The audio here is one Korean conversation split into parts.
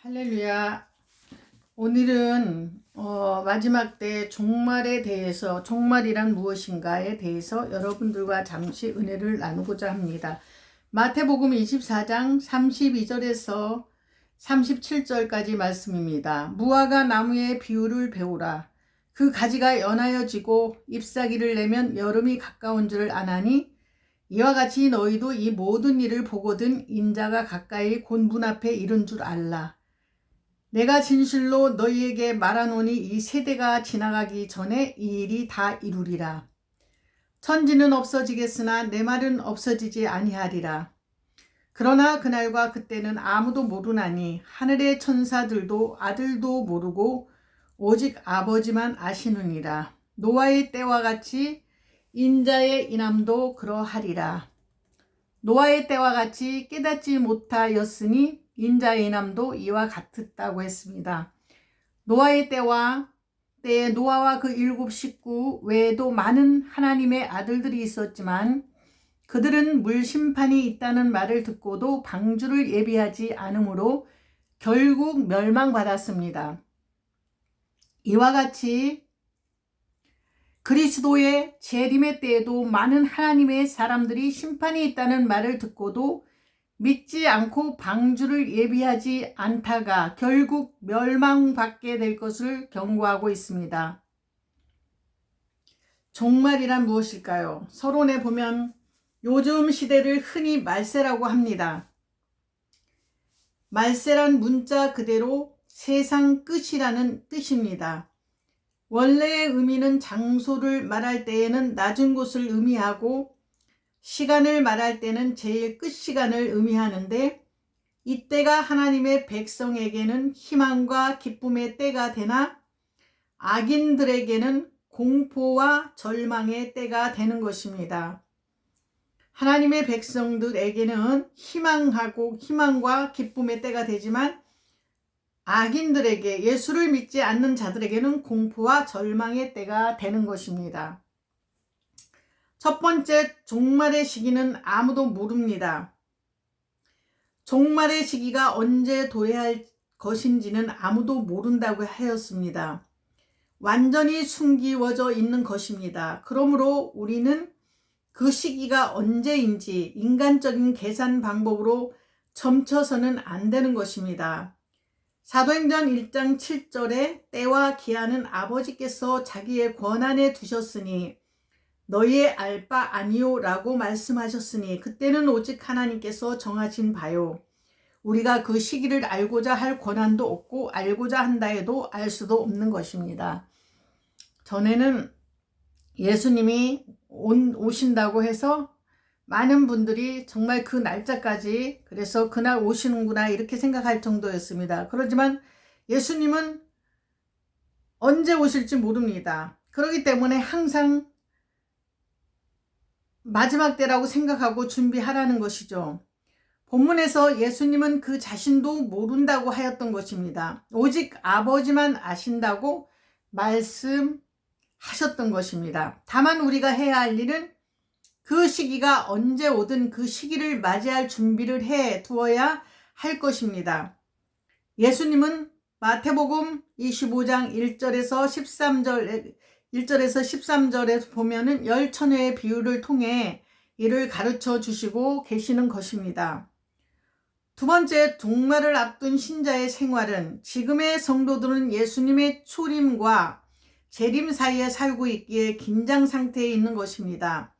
할렐루야. 오늘은 마지막 때 종말에 대해서, 종말이란 무엇인가에 대해서 여러분들과 잠시 은혜를 나누고자 합니다. 마태복음 24장 32절에서 37절까지 말씀입니다. 무화과 나무의 비유를 배우라. 그 가지가 연하여지고 잎사귀를 내면 여름이 가까운 줄을 아나니 이와 같이 너희도 이 모든 일을 보거든 인자가 가까이 곧 문 앞에 이른 줄 알라. 내가 진실로 너희에게 말하노니 이 세대가 지나가기 전에 이 일이 다 이루리라. 천지는 없어지겠으나 내 말은 없어지지 아니하리라. 그러나 그날과 그때는 아무도 모르나니 하늘의 천사들도 아들도 모르고 오직 아버지만 아시느니라. 노아의 때와 같이 인자의 인함도 그러하리라. 노아의 때와 같이 깨닫지 못하였으니 인자의 인함도 이와 같았다고 했습니다. 노아의 때에 노아와 그 7 식구 외에도 많은 하나님의 아들들이 있었지만 그들은 물심판이 있다는 말을 듣고도 방주를 예비하지 않으므로 결국 멸망받았습니다. 이와 같이 그리스도의 재림의 때에도 많은 하나님의 사람들이 심판이 있다는 말을 듣고도 믿지 않고 방주를 예비하지 않다가 결국 멸망받게 될 것을 경고하고 있습니다. 종말이란 무엇일까요? 서론에 보면 요즘 시대를 흔히 말세라고 합니다. 말세란 문자 그대로 세상 끝이라는 뜻입니다. 원래의 의미는 장소를 말할 때에는 낮은 곳을 의미하고 시간을 말할 때는 제일 끝 시간을 의미하는데 이때가 하나님의 백성에게는 희망과 기쁨의 때가 되나 악인들에게는 공포와 절망의 때가 되는 것입니다. 하나님의 백성들에게는 희망과 기쁨의 때가 되지만 악인들에게, 예수를 믿지 않는 자들에게는 공포와 절망의 때가 되는 것입니다. 첫 번째, 종말의 시기는 아무도 모릅니다. 종말의 시기가 언제 도래할 것인지는 아무도 모른다고 하였습니다. 완전히 숨기워져 있는 것입니다. 그러므로 우리는 그 시기가 언제인지 인간적인 계산 방법으로 점쳐서는 안 되는 것입니다. 사도행전 1장 7절에 때와 기한은 아버지께서 자기의 권한에 두셨으니 너희의 알 바 아니요 라고 말씀하셨으니 그때는 오직 하나님께서 정하신 바요. 우리가 그 시기를 알고자 할 권한도 없고 알고자 한다 해도 알 수도 없는 것입니다. 전에는 예수님이 오신다고 해서 많은 분들이 정말 그 날짜까지, 그래서 그날 오시는구나 이렇게 생각할 정도였습니다. 그렇지만 예수님은 언제 오실지 모릅니다. 그렇기 때문에 항상 마지막 때라고 생각하고 준비하라는 것이죠. 본문에서 예수님은 그 자신도 모른다고 하였던 것입니다. 오직 아버지만 아신다고 말씀하셨던 것입니다. 다만 우리가 해야 할 일은 그 시기가 언제 오든 그 시기를 맞이할 준비를 해 두어야 할 것입니다. 예수님은 마태복음 25장 1절에서 13절에 보면은 열처녀의 비유를 통해 이를 가르쳐 주시고 계시는 것입니다. 두 번째, 종말을 앞둔 신자의 생활은 지금의 성도들은 예수님의 초림과 재림 사이에 살고 있기에 긴장 상태에 있는 것입니다.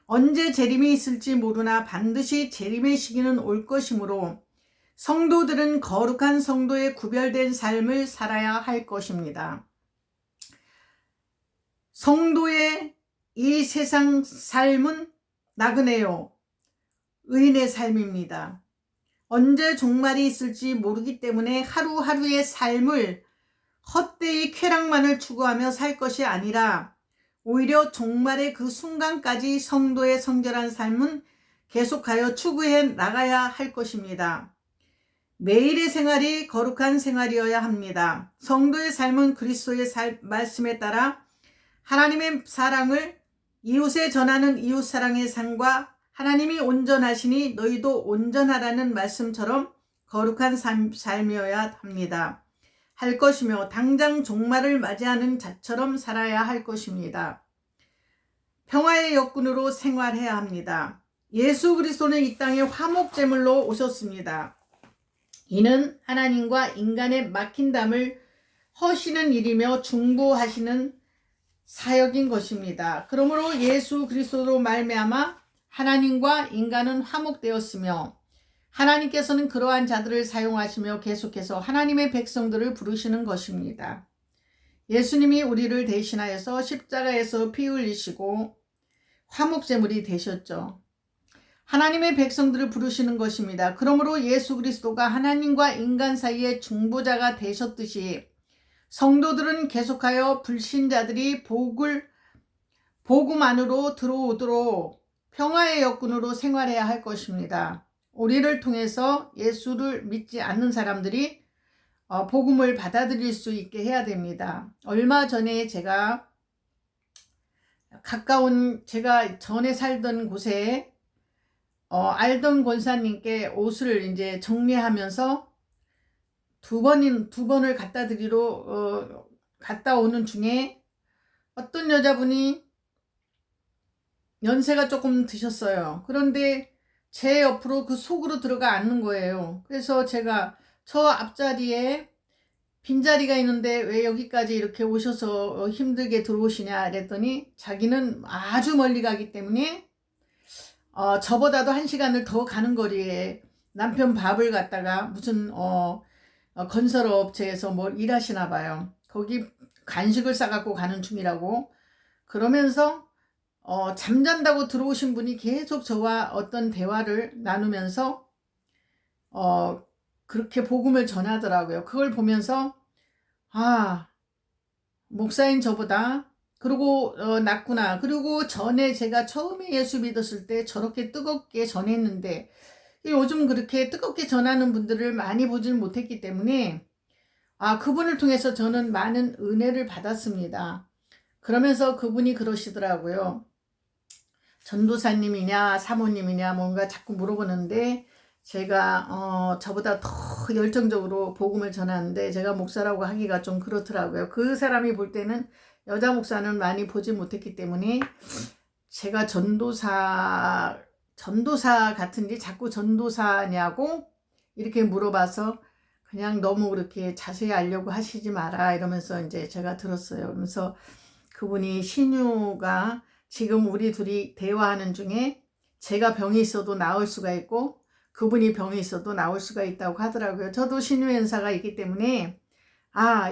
언제 재림이 있을지 모르나 반드시 재림의 시기는 올 것이므로 성도들은 거룩한 성도의 구별된 삶을 살아야 할 것입니다. 성도의 이 세상 삶은 나그네요, 의인의 삶입니다. 언제 종말이 있을지 모르기 때문에 하루하루의 삶을 헛되이 쾌락만을 추구하며 살 것이 아니라 오히려 종말의 그 순간까지 성도의 성결한 삶은 계속하여 추구해 나가야 할 것입니다. 매일의 생활이 거룩한 생활이어야 합니다. 성도의 삶은 그리스도의 말씀에 따라 하나님의 사랑을 이웃에 전하는 이웃사랑의 삶과 하나님이 온전하시니 너희도 온전하라는 말씀처럼 거룩한 삶이어야 합니다. 할 것이며 당장 종말을 맞이하는 자처럼 살아야 할 것입니다. 평화의 역군으로 생활해야 합니다. 예수 그리스도는 이 땅에 화목제물로 오셨습니다. 이는 하나님과 인간의 막힌 담을 허시는 일이며 중보하시는 사역인 것입니다. 그러므로 예수 그리스도로 말미암아 하나님과 인간은 화목되었으며 하나님께서는 그러한 자들을 사용하시며 계속해서 하나님의 백성들을 부르시는 것입니다. 예수님이 우리를 대신하여서 십자가에서 피 흘리시고 화목제물이 되셨죠. 하나님의 백성들을 부르시는 것입니다. 그러므로 예수 그리스도가 하나님과 인간 사이의 중보자가 되셨듯이 성도들은 계속하여 불신자들이 복음 안으로 들어오도록 평화의 역군으로 생활해야 할 것입니다. 우리를 통해서 예수를 믿지 않는 사람들이 복음을 받아들일 수 있게 해야 됩니다. 얼마 전에 제가 전에 살던 곳에 알던 권사님께 옷을 이제 정리하면서 두 번을 갔다 오는 중에 어떤 여자분이 연세가 조금 드셨어요. 그런데 제 옆으로 그 속으로 들어가 앉는 거예요. 그래서 제가 저 앞자리에 빈자리가 있는데 왜 여기까지 이렇게 오셔서 힘들게 들어오시냐 그랬더니 자기는 아주 멀리 가기 때문에 저보다도 1시간을 더 가는 거리에 남편 밥을 갖다가 무슨 건설업체에서 뭘 일하시나 봐요. 거기 간식을 싸갖고 가는 중이라고 그러면서 잠잔다고 들어오신 분이 계속 저와 어떤 대화를 나누면서 그렇게 복음을 전하더라고요. 그걸 보면서 목사인 저보다 그리고 낫구나. 그리고 전에 제가 처음에 예수 믿었을 때 저렇게 뜨겁게 전했는데 요즘 그렇게 뜨겁게 전하는 분들을 많이 보질 못했기 때문에 그분을 통해서 저는 많은 은혜를 받았습니다. 그러면서 그분이 그러시더라고요. 전도사님이냐 사모님이냐 뭔가 자꾸 물어보는데 제가 저보다 더 열정적으로 복음을 전하는데 제가 목사라고 하기가 좀 그렇더라고요. 그 사람이 볼 때는 여자 목사는 많이 보지 못했기 때문에 제가 전도사 같은지 자꾸 전도사냐고 이렇게 물어봐서 그냥 너무 그렇게 자세히 알려고 하시지 마라 이러면서 이제 제가 들었어요. 그러면서 그분이 신유가 지금 우리 둘이 대화하는 중에 제가 병이 있어도 나을 수가 있고 그분이 병이 있어도 나올 수가 있다고 하더라고요. 저도 신유연사가 있기 때문에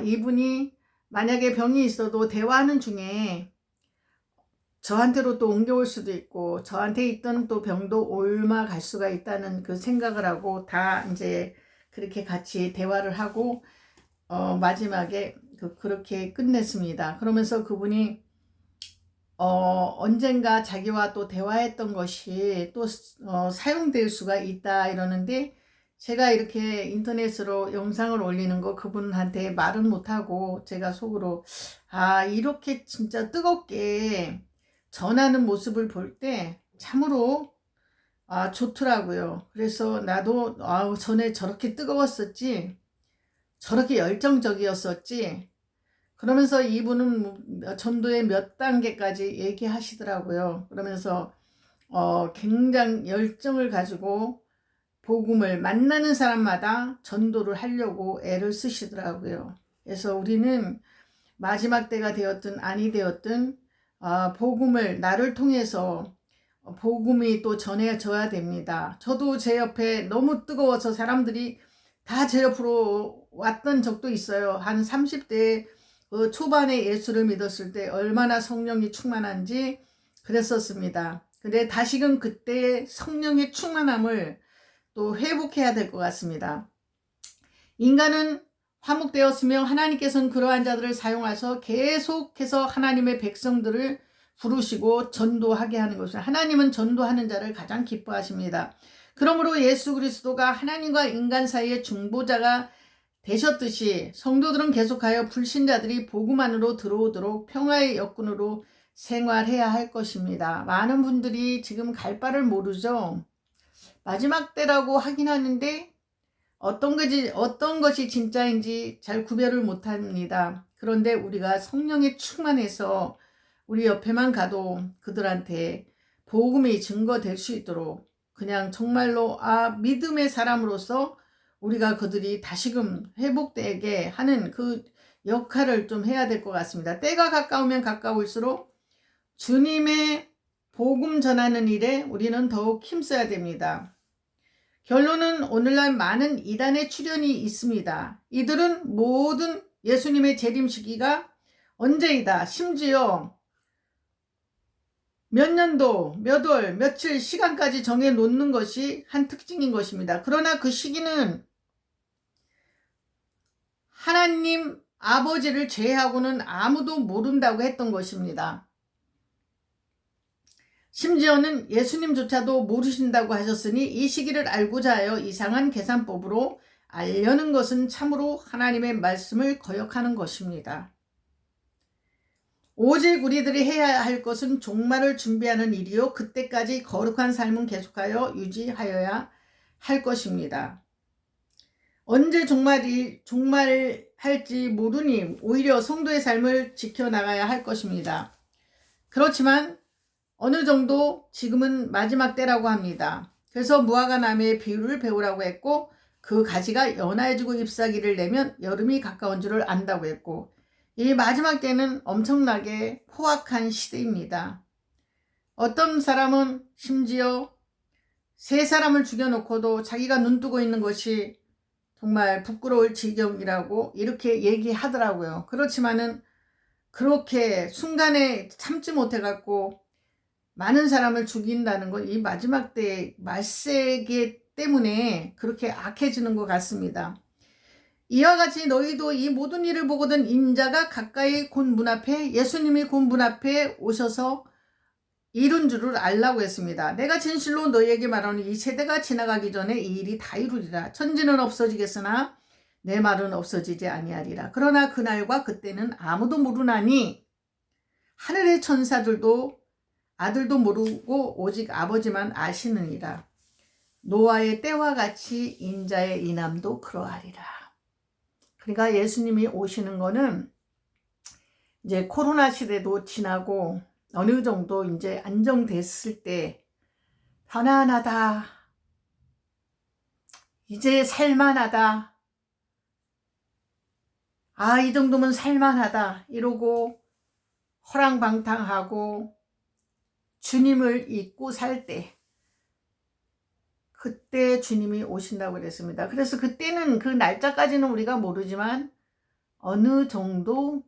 이분이 만약에 병이 있어도 대화하는 중에 저한테로 또 옮겨올 수도 있고 저한테 있던 또 병도 옮아갈 수가 있다는 그 생각을 하고 다 이제 그렇게 같이 대화를 하고 마지막에 그렇게 끝냈습니다. 그러면서 그분이 언젠가 자기와 또 대화했던 것이 또 사용될 수가 있다 이러는데 제가 이렇게 인터넷으로 영상을 올리는 거 그분한테 말은 못하고 제가 속으로 이렇게 진짜 뜨겁게 전하는 모습을 볼 때 참으로 좋더라고요. 그래서 나도 전에 저렇게 뜨거웠었지 저렇게 열정적이었었지 그러면서 이분은 전도의 몇 단계까지 얘기하시더라고요. 그러면서 굉장히 열정을 가지고 복음을 만나는 사람마다 전도를 하려고 애를 쓰시더라고요. 그래서 우리는 마지막 때가 되었든 아니 되었든 복음을 나를 통해서 복음이 또 전해져야 됩니다. 저도 제 옆에 너무 뜨거워서 사람들이 다 제 옆으로 왔던 적도 있어요. 한 30대 초반에 예수를 믿었을 때 얼마나 성령이 충만한지 그랬었습니다. 근데 다시금 그때 성령의 충만함을 또 회복해야 될 것 같습니다. 인간은 화목되었으며 하나님께서는 그러한 자들을 사용하셔서 계속해서 하나님의 백성들을 부르시고 전도하게 하는 것을 하나님은 전도하는 자를 가장 기뻐하십니다. 그러므로 예수 그리스도가 하나님과 인간 사이의 중보자가 되셨듯이 성도들은 계속하여 불신자들이 복음 안으로 들어오도록 평화의 역군으로 생활해야 할 것입니다. 많은 분들이 지금 갈 바를 모르죠. 마지막 때라고 하긴 하는데 어떤 것이 진짜인지 잘 구별을 못합니다. 그런데 우리가 성령에 충만해서 우리 옆에만 가도 그들한테 복음이 증거될 수 있도록 그냥 정말로 믿음의 사람으로서 우리가 그들이 다시금 회복되게 하는 그 역할을 좀 해야 될 것 같습니다. 때가 가까우면 가까울수록 주님의 복음 전하는 일에 우리는 더욱 힘써야 됩니다. 결론은 오늘날 많은 이단의 출현이 있습니다. 이들은 모든 예수님의 재림 시기가 언제이다, 심지어 몇 년도, 몇 월, 며칠 시간까지 정해 놓는 것이 한 특징인 것입니다. 그러나 그 시기는 하나님 아버지를 제외하고는 아무도 모른다고 했던 것입니다. 심지어는 예수님조차도 모르신다고 하셨으니 이 시기를 알고자 하여 이상한 계산법으로 알려는 것은 참으로 하나님의 말씀을 거역하는 것입니다. 오직 우리들이 해야 할 것은 종말을 준비하는 일이요 그때까지 거룩한 삶은 계속하여 유지하여야 할 것입니다. 언제 종말할지 모르니 오히려 성도의 삶을 지켜나가야 할 것입니다. 그렇지만 어느 정도 지금은 마지막 때라고 합니다. 그래서 무화과 나무의 비유를 배우라고 했고 그 가지가 연해지고 잎사귀를 내면 여름이 가까운 줄을 안다고 했고 이 마지막 때는 엄청나게 포악한 시대입니다. 어떤 사람은 심지어 세 사람을 죽여놓고도 자기가 눈뜨고 있는 것이 정말 부끄러울 지경이라고 이렇게 얘기하더라고요. 그렇지만은 그렇게 순간에 참지 못해갖고 많은 사람을 죽인다는 건 이 마지막 때의 말세기 때문에 그렇게 악해지는 것 같습니다. 이와 같이 너희도 이 모든 일을 보거든 인자가 가까이 곧 문 앞에 예수님이 곧 문 앞에 오셔서 이룬 줄을 알라고 했습니다. 내가 진실로 너희에게 말하는 이 세대가 지나가기 전에 이 일이 다 이루리라. 천지는 없어지겠으나 내 말은 없어지지 아니하리라. 그러나 그날과 그때는 아무도 모르나니 하늘의 천사들도 아들도 모르고 오직 아버지만 아시느니라. 노아의 때와 같이 인자의 인함도 그러하리라. 그러니까 예수님이 오시는 거는 이제 코로나 시대도 지나고 어느 정도 이제 안정됐을 때 편안하다. 이제 살만하다. 이 정도면 살만하다. 이러고 허랑방탕하고 주님을 잊고 살 때 그때 주님이 오신다고 그랬습니다. 그래서 그때는 그 날짜까지는 우리가 모르지만 어느 정도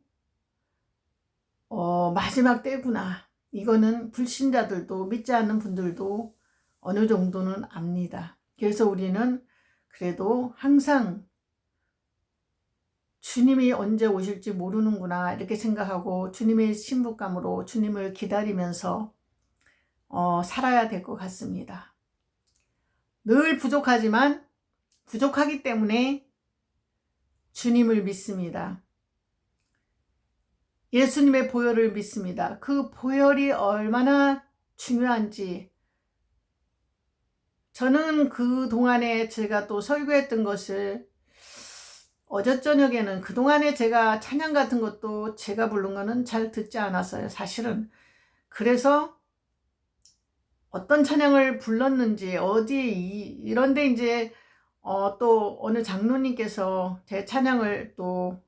마지막 때구나. 이거는 불신자들도 믿지 않는 분들도 어느 정도는 압니다. 그래서 우리는 그래도 항상 주님이 언제 오실지 모르는구나 이렇게 생각하고 주님의 신부감으로 주님을 기다리면서 살아야 될 것 같습니다. 늘 부족하지만 부족하기 때문에 주님을 믿습니다. 예수님의 보혈을 믿습니다. 그 보혈이 얼마나 중요한지 저는 그 동안에 제가 또 설교했던 것을 어제 저녁에는 그동안에 제가 찬양 같은 것도 제가 부른 거는 잘 듣지 않았어요. 사실은. 그래서 어떤 찬양을 불렀는지 어디 이런데 이제 또 어느 장로님께서 제 찬양을 또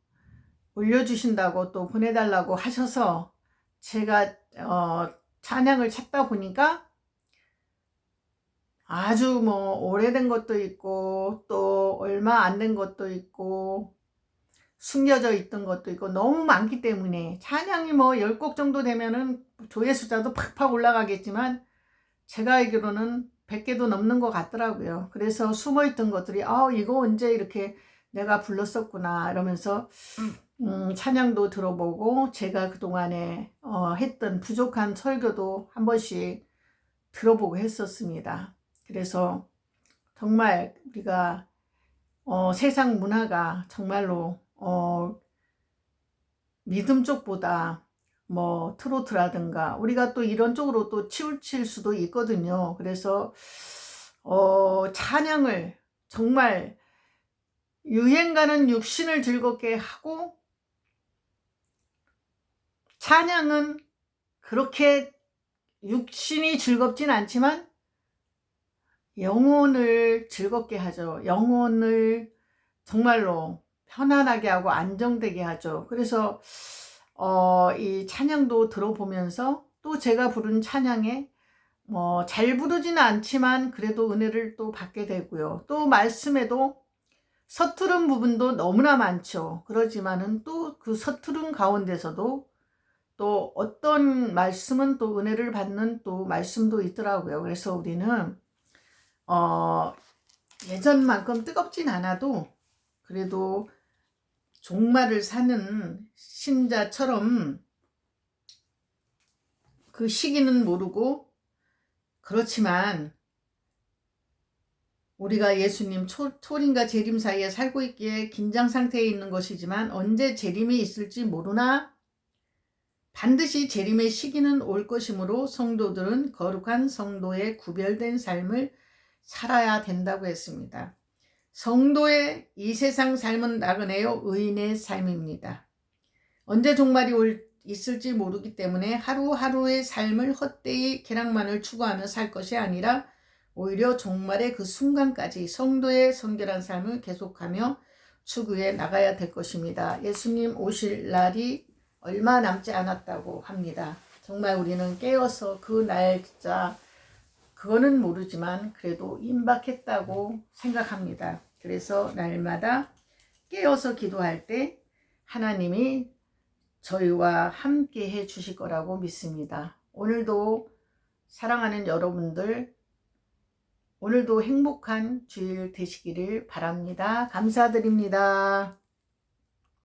올려주신다고 또 보내달라고 하셔서 제가 찬양을 찾다 보니까 아주 뭐 오래된 것도 있고 또 얼마 안 된 것도 있고 숨겨져 있던 것도 있고 너무 많기 때문에 찬양이 뭐 10곡 정도 되면은 조회수자도 팍팍 올라가겠지만 제가 알기로는 100개도 넘는 것 같더라고요. 그래서 숨어있던 것들이 이거 언제 이렇게 내가 불렀었구나 이러면서 찬양도 들어보고 제가 그동안에 했던 부족한 설교도 한 번씩 들어보고 했었습니다. 그래서 정말 우리가 세상 문화가 정말로 믿음 쪽보다 뭐 트로트라든가 우리가 또 이런 쪽으로 또 치우칠 수도 있거든요. 그래서 찬양을 정말 유행가는 육신을 즐겁게 하고 찬양은 그렇게 육신이 즐겁진 않지만 영혼을 즐겁게 하죠. 영혼을 정말로 편안하게 하고 안정되게 하죠. 그래서 이 찬양도 들어보면서 또 제가 부른 찬양에 잘 부르지는 않지만 그래도 은혜를 또 받게 되고요. 또 말씀에도 서투른 부분도 너무나 많죠. 그러지만은 또 그 서투른 가운데서도 또 어떤 말씀은 또 은혜를 받는 또 말씀도 있더라고요. 그래서 우리는 예전만큼 뜨겁진 않아도 그래도 종말을 사는 신자처럼 그 시기는 모르고, 그렇지만 우리가 예수님 초림과 재림 사이에 살고 있기에 긴장 상태에 있는 것이지만 언제 재림이 있을지 모르나 반드시 재림의 시기는 올 것이므로 성도들은 거룩한 성도의 구별된 삶을 살아야 된다고 했습니다. 성도의 이 세상 삶은 나그네요 의인의 삶입니다. 언제 종말이 있을지 모르기 때문에 하루하루의 삶을 헛되이 쾌락만을 추구하며 살 것이 아니라 오히려 종말의 그 순간까지 성도의 성결한 삶을 계속하며 추구해 나가야 될 것입니다. 예수님 오실 날이 얼마 남지 않았다고 합니다. 정말 우리는 깨어서 그 날짜 그거는 모르지만 그래도 임박했다고 생각합니다. 그래서 날마다 깨어서 기도할 때 하나님이 저희와 함께 해 주실 거라고 믿습니다. 오늘도 사랑하는 여러분들, 오늘도 행복한 주일 되시기를 바랍니다. 감사드립니다.